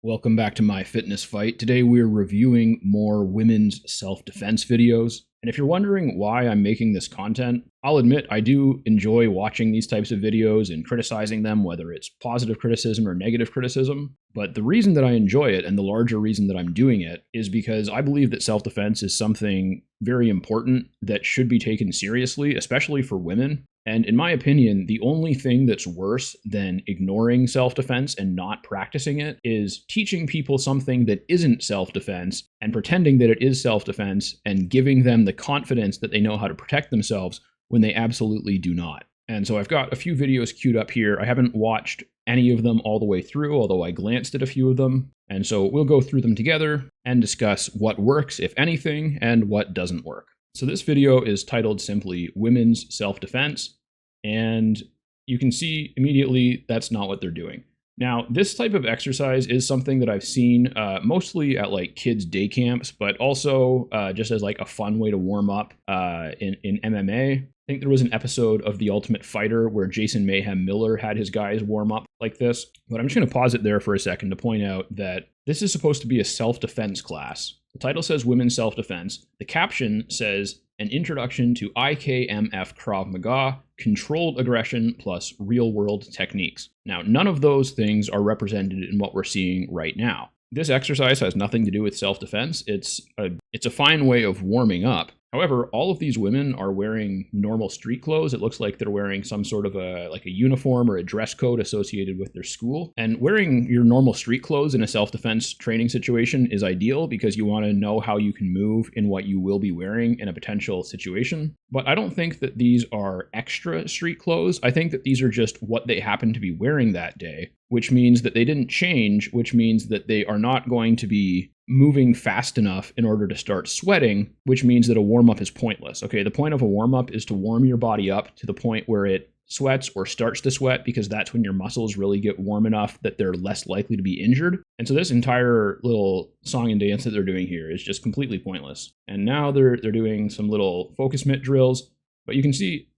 Welcome back to My Fitness Fight. Today we're reviewing more women's self-defense videos. And if you're wondering why I'm making this content, I'll admit I do enjoy watching these types of videos and criticizing them, whether it's positive criticism or negative criticism. But the reason that I enjoy it, and the larger reason that I'm doing it, is because I believe that self-defense is something very important that should be taken seriously, especially for women. And in my opinion, the only thing that's worse than ignoring self-defense and not practicing it is teaching people something that isn't self-defense and pretending that it is self-defense and giving them the confidence that they know how to protect themselves when they absolutely do not. And so I've got a few videos queued up here. I haven't watched any of them all the way through, although I glanced at a few of them. And so we'll go through them together and discuss what works, if anything, and what doesn't work. So this video is titled simply Women's Self-Defense, and you can see immediately that's not what they're doing. Now, this type of exercise is something that I've seen mostly at like kids' day camps, but also just as like a fun way to warm up in MMA. I think there was an episode of The Ultimate Fighter where Jason Mayhem Miller had his guys warm up like this. But I'm just going to pause it there for a second to point out that this is supposed to be a self-defense class. The title says Women's Self-Defense. The caption says An Introduction to IKMF Krav Maga, Controlled Aggression plus Real-World Techniques. Now, none of those things are represented in what we're seeing right now. This exercise has nothing to do with self-defense. It's a fine way of warming up. However, all of these women are wearing normal street clothes. It looks like they're wearing some sort of a uniform or a dress code associated with their school. And wearing your normal street clothes in a self-defense training situation is ideal because you want to know how you can move in what you will be wearing in a potential situation. But I don't think that these are extra street clothes. I think that these are just what they happen to be wearing that day, which means that they didn't change, which means that they are not going to be moving fast enough in order to start sweating, which means that a warm-up is pointless. Okay, the point of a warm-up is to warm your body up to the point where it sweats or starts to sweat, because that's when your muscles really get warm enough that they're less likely to be injured. And so this entire little song and dance that they're doing here is just completely pointless. And now they're doing some little focus mitt drills, but you can see,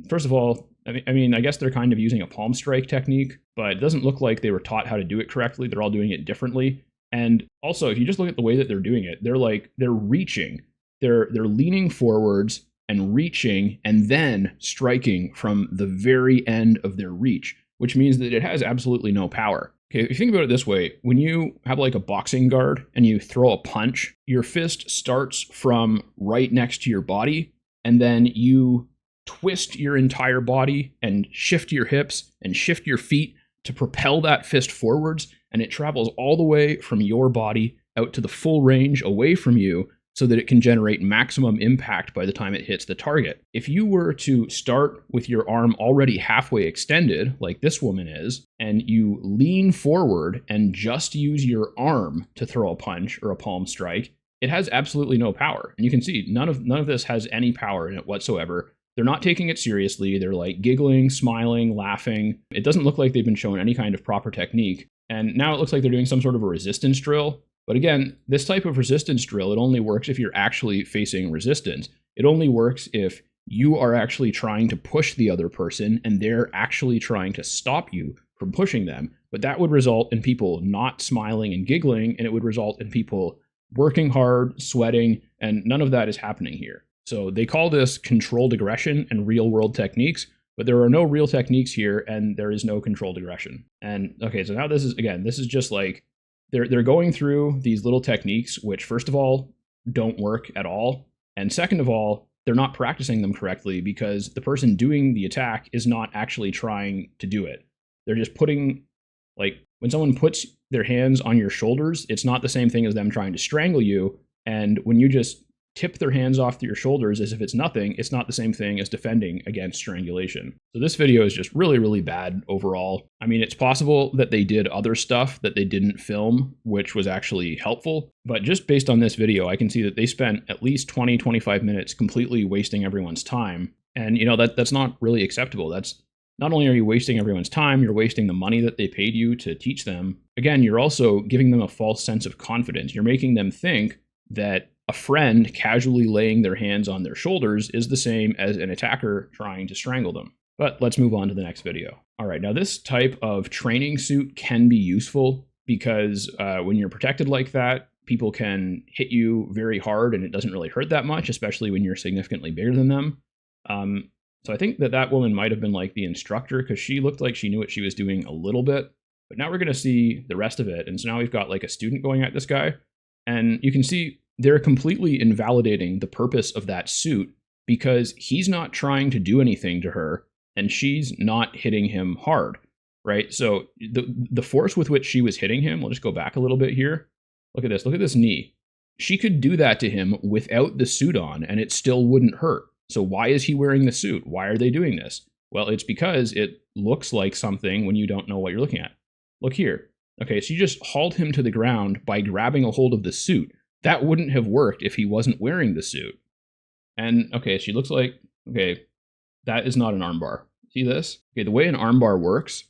first of all, I guess they're kind of using a palm strike technique, but it doesn't look like they were taught how to do it correctly. They're all doing it differently. And also, if you just look at the way that they're doing it, they're reaching, they're leaning forwards and reaching and then striking from the very end of their reach, which means that it has absolutely no power. Okay, if you think about it this way, when you have like a boxing guard and you throw a punch, your fist starts from right next to your body, and then you twist your entire body and shift your hips and shift your feet to propel that fist forwards, and it travels all the way from your body out to the full range away from you so that it can generate maximum impact by the time it hits the target. If you were to start with your arm already halfway extended, like this woman is, and you lean forward and just use your arm to throw a punch or a palm strike, it has absolutely no power. And you can see none of this has any power in it whatsoever. They're not taking it seriously. They're like giggling, smiling, laughing. It doesn't look like they've been shown any kind of proper technique. And now it looks like they're doing some sort of a resistance drill. But again, this type of resistance drill, it only works if you're actually facing resistance. It only works if you are actually trying to push the other person and they're actually trying to stop you from pushing them. But that would result in people not smiling and giggling, and it would result in people working hard, sweating, and none of that is happening here. So they call this controlled aggression and real-world techniques, but there are no real techniques here, and there is no controlled aggression. And okay, so now this is just like, they're going through these little techniques, which first of all, don't work at all. And second of all, they're not practicing them correctly because the person doing the attack is not actually trying to do it. They're just putting, like, when someone puts their hands on your shoulders, it's not the same thing as them trying to strangle you. And when you just tip their hands off to your shoulders as if it's nothing, it's not the same thing as defending against strangulation. So this video is just really, really bad overall. I mean, it's possible that they did other stuff that they didn't film, which was actually helpful, but just based on this video, I can see that they spent at least 20-25 minutes completely wasting everyone's time. And that's not really acceptable. That's not only are you wasting everyone's time, you're wasting the money that they paid you to teach them. Again, you're also giving them a false sense of confidence. You're making them think that a friend casually laying their hands on their shoulders is the same as an attacker trying to strangle them. But let's move on to the next video. All right, now this type of training suit can be useful because when you're protected like that, people can hit you very hard and it doesn't really hurt that much, especially when you're significantly bigger than them. So I think that that woman might have been like the instructor because she looked like she knew what she was doing a little bit. But now we're going to see the rest of it. And so now we've got like a student going at this guy. And you can see they're completely invalidating the purpose of that suit because he's not trying to do anything to her and she's not hitting him hard, right? So the force with which she was hitting him, we'll just go back a little bit here. Look at this. Look at this knee. She could do that to him without the suit on and it still wouldn't hurt. So why is he wearing the suit? Why are they doing this? Well, it's because it looks like something when you don't know what you're looking at. Look here. Okay, so you just hauled him to the ground by grabbing a hold of the suit. That wouldn't have worked if he wasn't wearing the suit. And okay, she looks like, okay, that is not an armbar. See this? Okay, the way an armbar works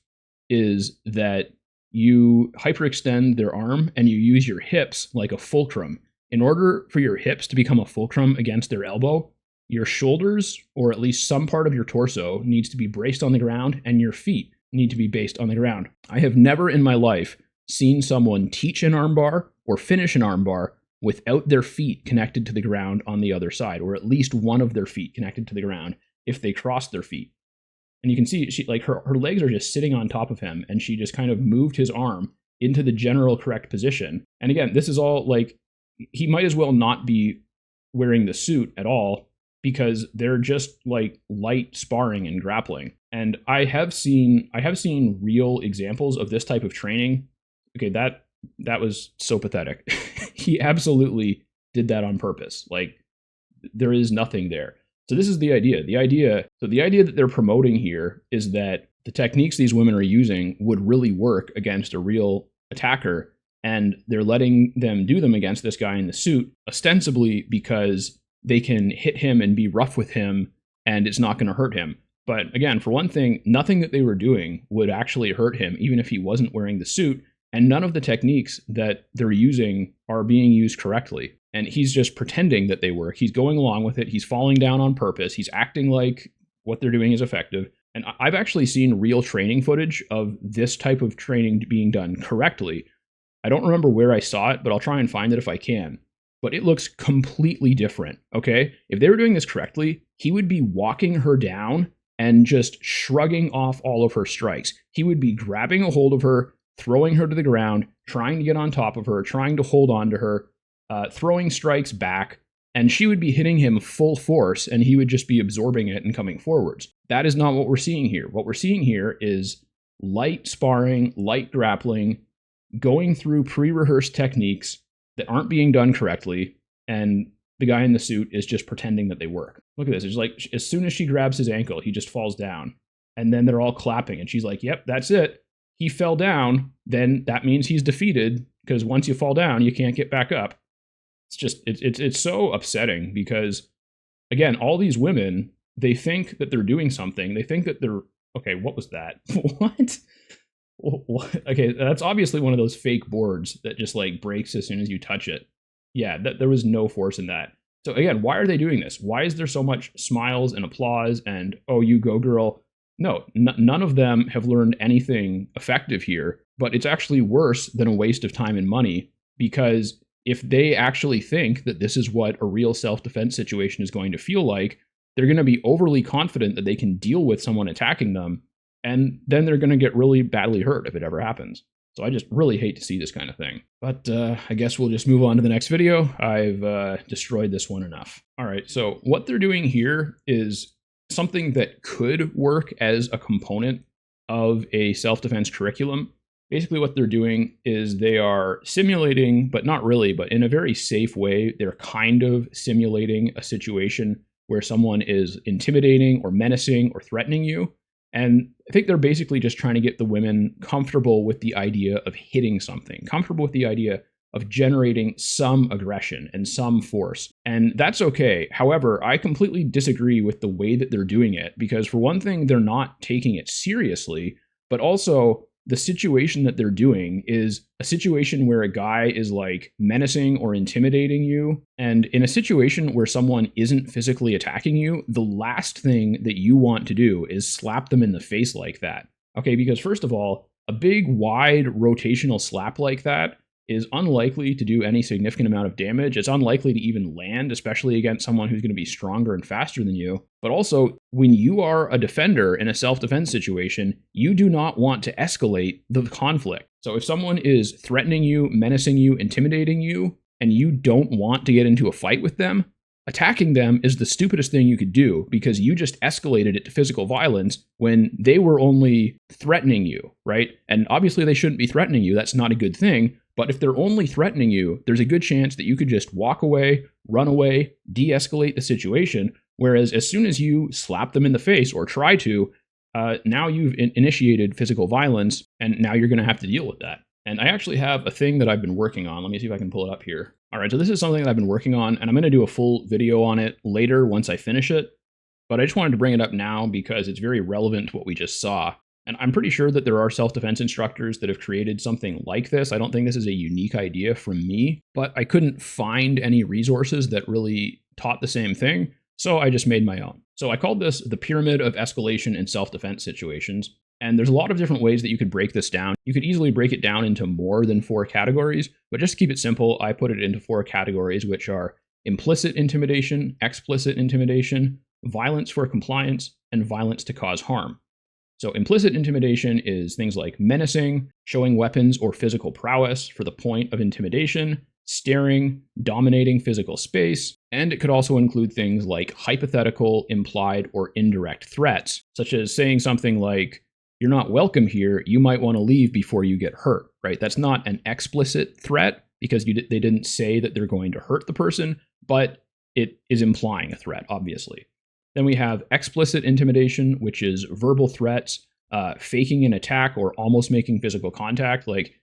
is that you hyperextend their arm and you use your hips like a fulcrum. In order for your hips to become a fulcrum against their elbow, your shoulders, or at least some part of your torso, needs to be braced on the ground and your feet need to be based on the ground. I have never in my life seen someone teach an armbar or finish an armbar without their feet connected to the ground on the other side, or at least one of their feet connected to the ground if they cross their feet. And you can see she like her legs are just sitting on top of him and she just kind of moved his arm into the general correct position. And again, this is all like, he might as well not be wearing the suit at all because they're just like light sparring and grappling. And I have seen real examples of this type of training. Okay, that was so pathetic. He absolutely did that on purpose. Like, there is nothing there. So this is the idea. The idea that they're promoting here is that the techniques these women are using would really work against a real attacker, and they're letting them do them against this guy in the suit, ostensibly because they can hit him and be rough with him and it's not going to hurt him. But again, for one thing, nothing that they were doing would actually hurt him, even if he wasn't wearing the suit. And none of the techniques that they're using are being used correctly. And he's just pretending that they work. He's going along with it. He's falling down on purpose. He's acting like what they're doing is effective. And I've actually seen real training footage of this type of training being done correctly. I don't remember where I saw it, but I'll try and find it if I can. But it looks completely different, okay? If they were doing this correctly, he would be walking her down and just shrugging off all of her strikes. He would be grabbing a hold of her, throwing her to the ground, trying to get on top of her, trying to hold on to her, throwing strikes back, and she would be hitting him full force, and he would just be absorbing it and coming forwards. That is not what we're seeing here. What we're seeing here is light sparring, light grappling, going through pre-rehearsed techniques that aren't being done correctly, and the guy in the suit is just pretending that they work. Look at this. It's like, as soon as she grabs his ankle, he just falls down, and then they're all clapping, and she's like, yep, that's it. He fell down, then that means he's defeated, because once you fall down, you can't get back up. It's just, it's so upsetting because, again, all these women, they think that they're doing something. They think that they're, okay, what was that? What? Okay, that's obviously one of those fake boards that just like breaks as soon as you touch it. Yeah, there was no force in that. So again, why are they doing this? Why is there so much smiles and applause and, oh, you go girl? No, none of them have learned anything effective here, but it's actually worse than a waste of time and money, because if they actually think that this is what a real self-defense situation is going to feel like, they're going to be overly confident that they can deal with someone attacking them, and then they're going to get really badly hurt if it ever happens. So I just really hate to see this kind of thing. But I guess we'll just move on to the next video. I've destroyed this one enough. All right, so what they're doing here is something that could work as a component of a self-defense curriculum. Basically what they're doing is they are simulating, but not really, but in a very safe way, they're kind of simulating a situation where someone is intimidating or menacing or threatening you. And I think they're basically just trying to get the women comfortable with the idea of hitting something, comfortable with the idea of generating some aggression and some force. And that's okay. However, I completely disagree with the way that they're doing it, because for one thing, they're not taking it seriously, but also the situation that they're doing is a situation where a guy is like menacing or intimidating you. And in a situation where someone isn't physically attacking you, the last thing that you want to do is slap them in the face like that. Okay, because first of all, A big, wide, rotational slap like that is unlikely to do any significant amount of damage. It's unlikely to even land, especially against someone who's going to be stronger and faster than you. But also, when you are a defender in a self-defense situation, you do not want to escalate the conflict. So if someone is threatening you, menacing you, intimidating you, and you don't want to get into a fight with them, attacking them is the stupidest thing you could do because you just escalated it to physical violence when they were only threatening you, right? And obviously they shouldn't be threatening you. That's not a good thing. But if they're only threatening you, there's a good chance that you could just walk away, run away, de-escalate the situation. Whereas as soon as you slap them in the face or try to, now you've initiated physical violence, and now you're going to have to deal with that. And I actually have a thing that I've been working on. Let me see if I can pull it up here. All right, so this is something that I've been working on, and I'm going to do a full video on it later once I finish it. But I just wanted to bring it up now because it's very relevant to what we just saw. And I'm pretty sure that there are self-defense instructors that have created something like this. I don't think this is a unique idea from me, but I couldn't find any resources that really taught the same thing, so I just made my own. So I called this the pyramid of escalation in self-defense situations. And there's a lot of different ways that you could break this down. You could easily break it down into more than 4 categories, but just to keep it simple, I put it into 4 categories, which are implicit intimidation, explicit intimidation, violence for compliance, and violence to cause harm. So implicit intimidation is things like menacing, showing weapons or physical prowess for the point of intimidation, staring, dominating physical space, and it could also include things like hypothetical, implied, or indirect threats, such as saying something like, "You're not welcome here, you might want to leave before you get hurt," right? That's not an explicit threat because they didn't say that they're going to hurt the person, but it is implying a threat, obviously. Then we have explicit intimidation, which is verbal threats, faking an attack or almost making physical contact, like,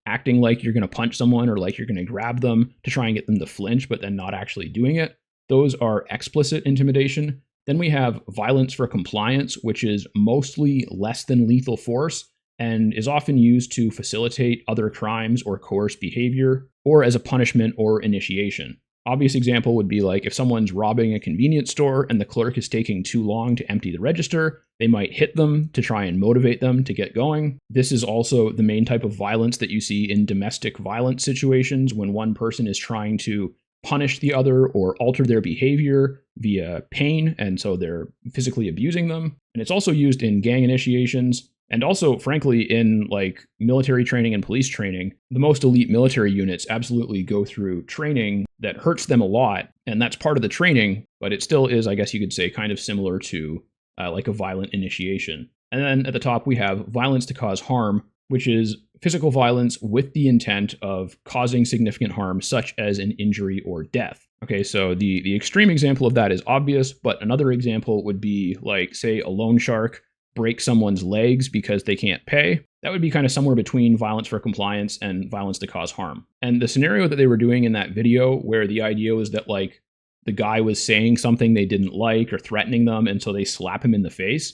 acting like you're going to punch someone or like you're going to grab them to try and get them to flinch, but then not actually doing it. Those are explicit intimidation. Then we have violence for compliance, which is mostly less than lethal force and is often used to facilitate other crimes or coerce behavior, or as a punishment or initiation. Obvious example would be like if someone's robbing a convenience store and the clerk is taking too long to empty the register, they might hit them to try and motivate them to get going. This is also the main type of violence that you see in domestic violence situations when one person is trying to punish the other or alter their behavior via pain, and so they're physically abusing them. And it's also used in gang initiations, and also, frankly, in like military training and police training. The most elite military units absolutely go through training that hurts them a lot, and that's part of the training, but it still is, I guess you could say, kind of similar to like a violent initiation. And then at the top, we have violence to cause harm, which is physical violence with the intent of causing significant harm, such as an injury or death. Okay, so the extreme example of that is obvious, but another example would be like, say, a loan shark break someone's legs because they can't pay. That would be kind of somewhere between violence for compliance and violence to cause harm. And the scenario that they were doing in that video, where the idea was that like the guy was saying something they didn't like or threatening them, and so they slap him in the face,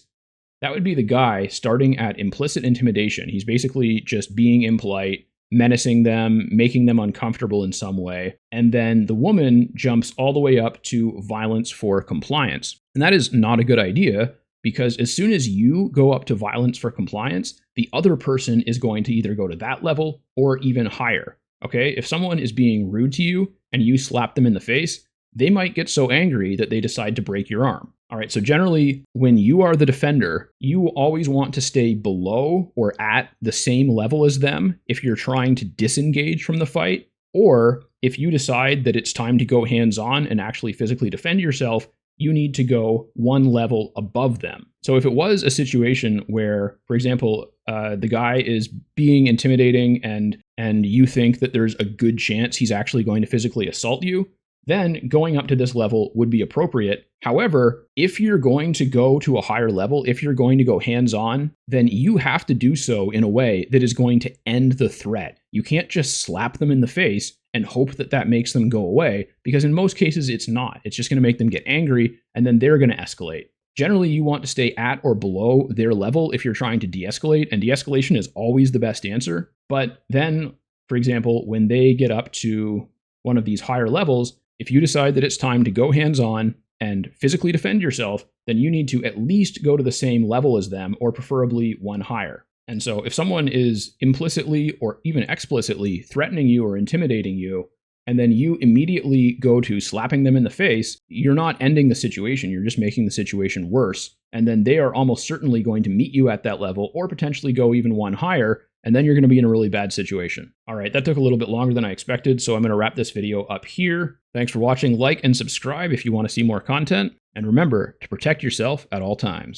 that would be the guy starting at implicit intimidation. He's basically just being impolite, menacing them, making them uncomfortable in some way. And then the woman jumps all the way up to violence for compliance. And that is not a good idea, because as soon as you go up to violence for compliance, the other person is going to either go to that level or even higher. Okay? If someone is being rude to you and you slap them in the face, they might get so angry that they decide to break your arm. All right, so generally, when you are the defender, you always want to stay below or at the same level as them if you're trying to disengage from the fight, or if you decide that it's time to go hands-on and actually physically defend yourself, you need to go one level above them. So if it was a situation where, for example, the guy is being intimidating and you think that there's a good chance he's actually going to physically assault you, then going up to this level would be appropriate. However, if you're going to go to a higher level, if you're going to go hands-on, then you have to do so in a way that is going to end the threat. You can't just slap them in the face and hope that that makes them go away, because in most cases it's not. It's just going to make them get angry, and then they're going to escalate. Generally, you want to stay at or below their level if you're trying to de-escalate, and de-escalation is always the best answer. But then, for example, when they get up to one of these higher levels, if you decide that it's time to go hands-on and physically defend yourself, then you need to at least go to the same level as them, or preferably one higher. And so if someone is implicitly or even explicitly threatening you or intimidating you, and then you immediately go to slapping them in the face, you're not ending the situation, you're just making the situation worse. And then they are almost certainly going to meet you at that level or potentially go even one higher, and then you're going to be in a really bad situation. All right, that took a little bit longer than I expected, so I'm going to wrap this video up here. Thanks for watching. Like and subscribe if you want to see more content. And remember to protect yourself at all times.